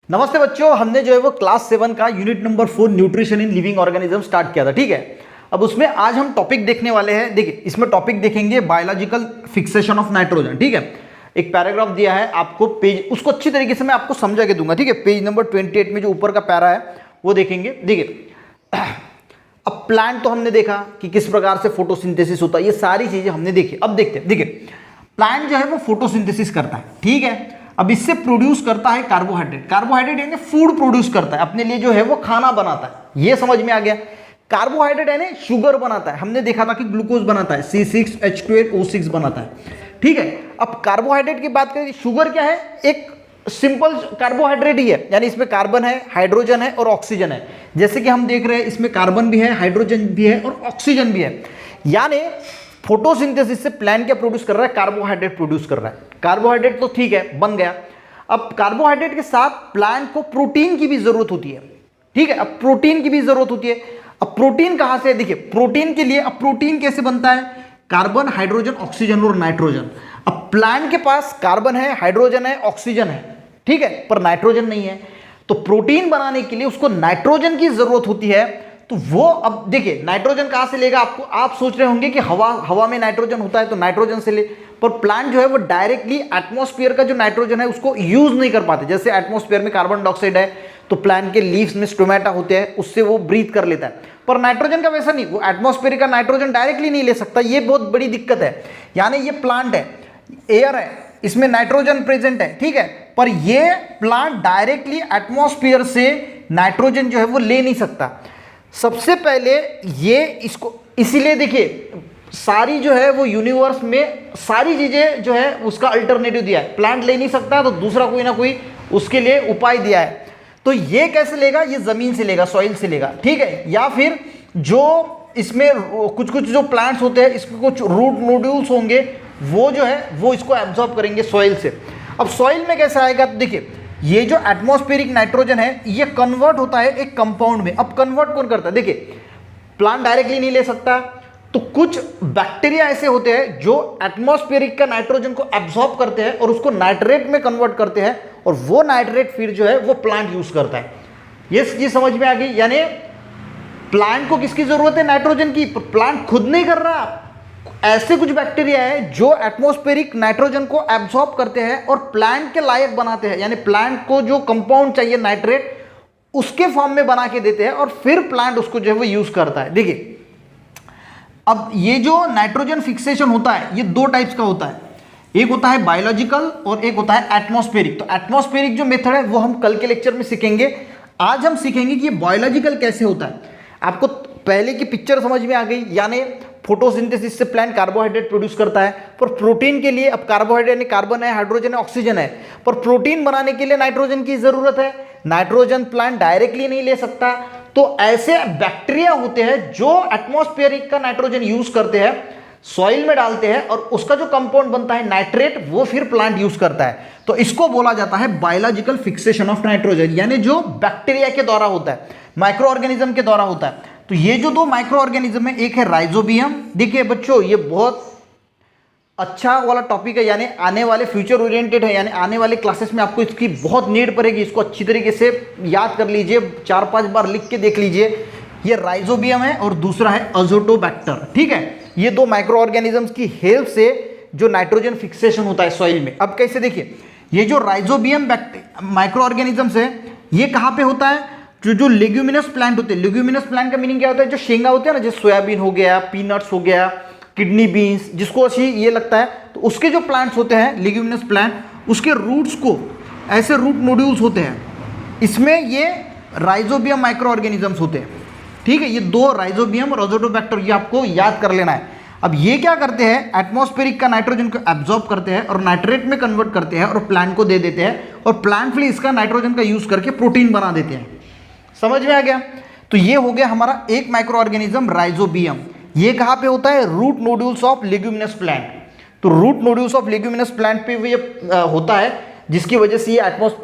नमस्ते बच्चों, हमने जो है वो क्लास 7 का unit number 4 nutrition in living organism start किया था। ठीक है, अब उसमें आज हम टॉपिक देखने वाले हैं। देखिए, इसमें टॉपिक देखेंगे बायोलॉजिकल फिक्सेशन ऑफ नाइट्रोजन। ठीक है, एक पैराग्राफ दिया है आपको, पेज उसको अच्छी तरीके से मैं आपको समझा के दूंगा। ठीक है, पेज नंबर 28 में जो ऊपर का पैरा है वो देखेंगे। देखिए, अब प्लांट तो हमने देखा कि किस प्रकार से फोटोसिंथेसिस होता है, ये सारी चीजें हमने देखी। अब देखते हैं, देखिए प्लांट जो है वो फोटोसिंथेसिस करता है। ठीक है, अब इससे प्रोड्यूस करता है कार्बोहाइड्रेट। कार्बोहाइड्रेट यानी फूड प्रोड्यूस करता है, अपने लिए जो है वो खाना बनाता है। ये समझ में आ गया। कार्बोहाइड्रेट यानी शुगर बनाता है, हमने देखा था कि ग्लूकोज बनाता है, C6H12O6 बनाता है। ठीक है, अब कार्बोहाइड्रेट की बात करें, शुगर क्या है? एक सिंपल कार्बोहाइड्रेट ही है, यानी इसमें कार्बन है, हाइड्रोजन है और ऑक्सीजन है। जैसे कि हम देख रहे हैं इसमें कार्बन भी है, हाइड्रोजन भी है और ऑक्सीजन भी है। यानी फोटोसिंथेसिस से प्लांट क्या प्रोड्यूस कर रहा है? कार्बोहाइड्रेट प्रोड्यूस कर रहा है। कार्बोहाइड्रेट तो ठीक है, बन गया। अब कार्बोहाइड्रेट के साथ प्लांट को प्रोटीन की भी जरूरत होती है। ठीक है, अब प्रोटीन की भी जरूरत होती है। अब प्रोटीन कहां से? देखिए, प्रोटीन के लिए अब प्रोटीन कैसे बनता है? कार्बन, हाइड्रोजन, ऑक्सीजन और नाइट्रोजन। अब प्लांट के पास कार्बन है, हाइड्रोजन है, ऑक्सीजन है, ठीक है, पर नाइट्रोजन नहीं है। तो प्रोटीन बनाने के लिए उसको नाइट्रोजन की जरूरत होती है। तो वो, अब देखिए नाइट्रोजन कहां से लेगा? आपको, आप सोच रहे होंगे कि हवा में नाइट्रोजन होता है तो नाइट्रोजन से ले, पर प्लांट जो है वो डायरेक्टली एटमॉस्फेयर का जो नाइट्रोजन है उसको यूज नहीं कर पाते। जैसे एटमॉस्फेयर में कार्बन डाइऑक्साइड है तो प्लांट के लीव्स में स्टोमेटा होते हैं, उससे वो ब्रीथ कर लेता है। पर नाइट्रोजन का वैसा नहीं, वो एटमॉस्फेयर का नाइट्रोजन डायरेक्टली नहीं ले सकता। ये बहुत बड़ी दिक्कत है। यानी ये प्लांट है, एयर है, इसमें नाइट्रोजन प्रेजेंट है, ठीक है, पर ये प्लांट डायरेक्टली एटमॉस्फेयर से नाइट्रोजन जो है वो ले नहीं सकता। सबसे पहले ये इसको, इसीलिए देखिए सारी जो है वो यूनिवर्स में सारी चीजें जो है उसका अल्टरनेटिव दिया है। प्लांट ले नहीं सकता तो दूसरा कोई ना कोई उसके लिए उपाय दिया है। तो ये कैसे लेगा? ये जमीन से लेगा, सॉइल से लेगा। ठीक है, या फिर जो इसमें कुछ कुछ जो प्लांट्स होते हैं, इसके कुछ रूट नोड्यूल्स होंगे, वो जो है वो इसको एब्जॉर्ब करेंगे सॉइल से। अब सॉइल में कैसे आएगा? तो देखिए, ये जो एटमॉस्फेरिक नाइट्रोजन है ये कन्वर्ट होता है एक कंपाउंड में। अब कन्वर्ट कौन करता है? देखिए, प्लांट डायरेक्टली नहीं ले सकता, तो कुछ बैक्टीरिया ऐसे होते हैं जो एटमॉस्फेरिक का नाइट्रोजन को एब्जॉर्ब करते हैं और उसको नाइट्रेट में कन्वर्ट करते हैं, और वो नाइट्रेट फिर जो है वो प्लांट यूज करता है। ये चीज समझ में आ गई? यानी प्लांट को किसकी जरूरत है? नाइट्रोजन की। प्लांट खुद नहीं कर रहा, ऐसे कुछ बैक्टीरिया है जो एटमॉस्फेरिक नाइट्रोजन को एब्जॉर्ब करते हैं और प्लांट के लायक बनाते हैं। यानी प्लांट को जो कंपाउंड चाहिए नाइट्रेट, उसके फॉर्म में बना के देते हैं और फिर प्लांट उसको जो है वो यूज करता है। देखिए, अब ये जो नाइट्रोजन फिक्सेशन होता है ये दो टाइप्स का होता है। एक होता है बायोलॉजिकल और एक होता है एटमॉस्फेरिक। तो एटमॉस्फेरिक जो मेथड है वो हम कल के लेक्चर में सीखेंगे। आज हम सीखेंगे कि ये बायोलॉजिकल कैसे होता है। आपको पहले की पिक्चर समझ में आ गई, यानी फोटोसिंथेसिस से प्लांट कार्बोहाइड्रेट प्रोड्यूस करता है, पर प्रोटीन के लिए अब कार्बोहाइड्रेट यानी कार्बन है, हाइड्रोजन है, ऑक्सीजन है, पर प्रोटीन बनाने के लिए नाइट्रोजन की जरूरत है। नाइट्रोजन प्लांट डायरेक्टली नहीं ले सकता। तो ऐसे बैक्टीरिया होते हैं जो एटमॉस्फेरिक का नाइट्रोजन यूज करते हैं, सॉइल में डालते हैं और उसका जो कंपाउंड बनता है नाइट्रेट, वो फिर प्लांट यूज करता है। तो इसको बोला जाता है बायोलॉजिकल फिक्सेशन ऑफ नाइट्रोजन, यानी जो बैक्टीरिया के द्वारा होता है, माइक्रो ऑर्गेनिज्म के द्वारा होता है। तो ये जो दो माइक्रो ऑर्गेनिज्म है, एक है राइजोबियम। देखिए बच्चों, ये बहुत अच्छा वाला टॉपिक है, यानी आने वाले फ्यूचर ओरिएंटेड है, यानी आने वाले क्लासेस में आपको इसकी बहुत नीड पड़ेगी। इसको अच्छी तरीके से याद कर लीजिए, 4-5 बार लिख के देख लीजिए। ये राइजोबियम है और दूसरा है अजोटोबैक्टर। ठीक है, ये दो माइक्रो ऑर्गेनिजम्स की हेल्प से जो नाइट्रोजन फिक्सेशन होता है सॉइल में। अब कैसे? देखिए, ये जो राइजोबियम माइक्रो ऑर्गेनिजम्स है ये कहाँ पे होता है? जो लेग्यूमिनस प्लांट होते हैं। लेग्यूमिनस प्लांट का मीनिंग क्या होता है? जो शेंगा होते हैं ना, जैसे सोयाबीन हो गया, पीनट्स हो गया, किडनी बीन्स, जिसको अच्छी ये लगता है, तो उसके जो प्लांट्स होते हैं लेग्यूमिनस प्लांट, उसके रूट्स को ऐसे रूट नोड्यूल्स होते हैं, इसमें ये राइजोबियम माइक्रो ऑर्गेनिजम्स होते हैं। ठीक है, ये दो राइजोबियम और अजोटोबैक्टर, ये आपको याद कर लेना है। अब ये क्या करते हैं? एटमॉस्फेरिक का नाइट्रोजन को एब्जॉर्ब करते हैं और नाइट्रेट में कन्वर्ट करते हैं और प्लांट को दे देते हैं, और प्लांट फिर इसका नाइट्रोजन का यूज करके प्रोटीन बना देते हैं। समझ में आ गया? तो ये हो गया हमारा एक माइक्रो ऑर्गेनिज्म राइजोबियम। ये कहाँ पे होता है? Root nodules of leguminous plant. तो root nodules of leguminous plant पे ये होता है, जिसकी वजह से ये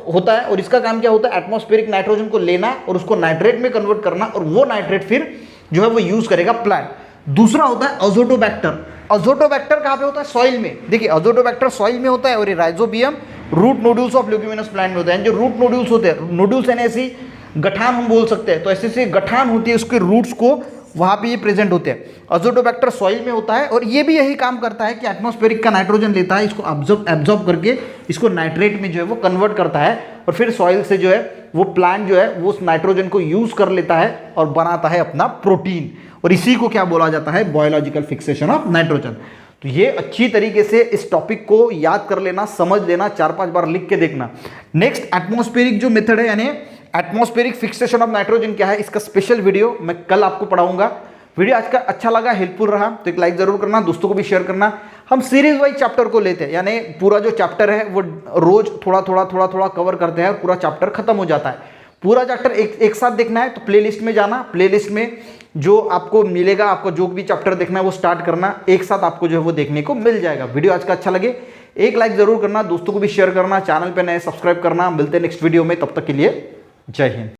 होता है, और इसका काम क्या होता है? एटमॉस्फेरिक नाइट्रोजन को लेना और उसको नाइट्रेट में कन्वर्ट करना, और वो नाइट्रेट फिर जो है वो यूज करेगा प्लांट। दूसरा होता है अजोटोबैक्टर। अजोटोबैक्टर कहाँ पे होता है? सॉइल में। देखिए, अजोटोबैक्टर सॉइल में होता है, और ये rhizobium root nodules of leguminous plant में होते हैं। जो रूट नोड्यूल्स होते हैं, नोड्यूल्स यानी ऐसी गठान हम बोल सकते हैं, तो ऐसे ऐसे गठान होती है उसके रूट्स को, वहाँ पे ये प्रेजेंट होते हैं। अजोटोबैक्टर सॉइल में होता है और ये भी यही काम करता है कि एटमॉस्फेरिक का नाइट्रोजन लेता है, इसको एब्जॉर्ब करके इसको नाइट्रेट में जो है वो कन्वर्ट करता है और फिर सॉइल से जो है वो प्लांट जो है वो उस नाइट्रोजन को यूज कर लेता है और बनाता है अपना प्रोटीन, और इसी को क्या बोला जाता है, बायोलॉजिकल फिक्सेशन ऑफ नाइट्रोजन। तो ये अच्छी तरीके से इस टॉपिक को याद कर लेना, समझ लेना, 4-5 बार लिख के देखना। नेक्स्ट एटमॉस्फेरिक जो मेथड है यानी एटमॉस्फेरिक फिक्सेशन ऑफ नाइट्रोजन क्या है, इसका स्पेशल वीडियो मैं कल आपको पढ़ाऊंगा। वीडियो आज का अच्छा लगा, हेल्पफुल रहा तो एक लाइक जरूर करना, दोस्तों को भी शेयर करना। हम सीरीज वाइज चैप्टर को लेते हैं, यानी पूरा जो चैप्टर है वो रोज थोड़ा थोड़ा कवर करते हैं और पूरा चैप्टर खत्म हो जाता है। पूरा चैप्टर एक साथ देखना है तो प्लेलिस्ट में जाना, प्लेलिस्ट में जो आपको मिलेगा, आपको जो भी चैप्टर देखना है वो स्टार्ट करना, एक साथ आपको जो है वो देखने को मिल जाएगा। वीडियो आज का अच्छा लगे एक लाइक जरूर करना, दोस्तों को भी शेयर करना, चैनल पे नए सब्सक्राइब करना। मिलते हैं नेक्स्ट वीडियो में, तब तक के लिए जय हिंद।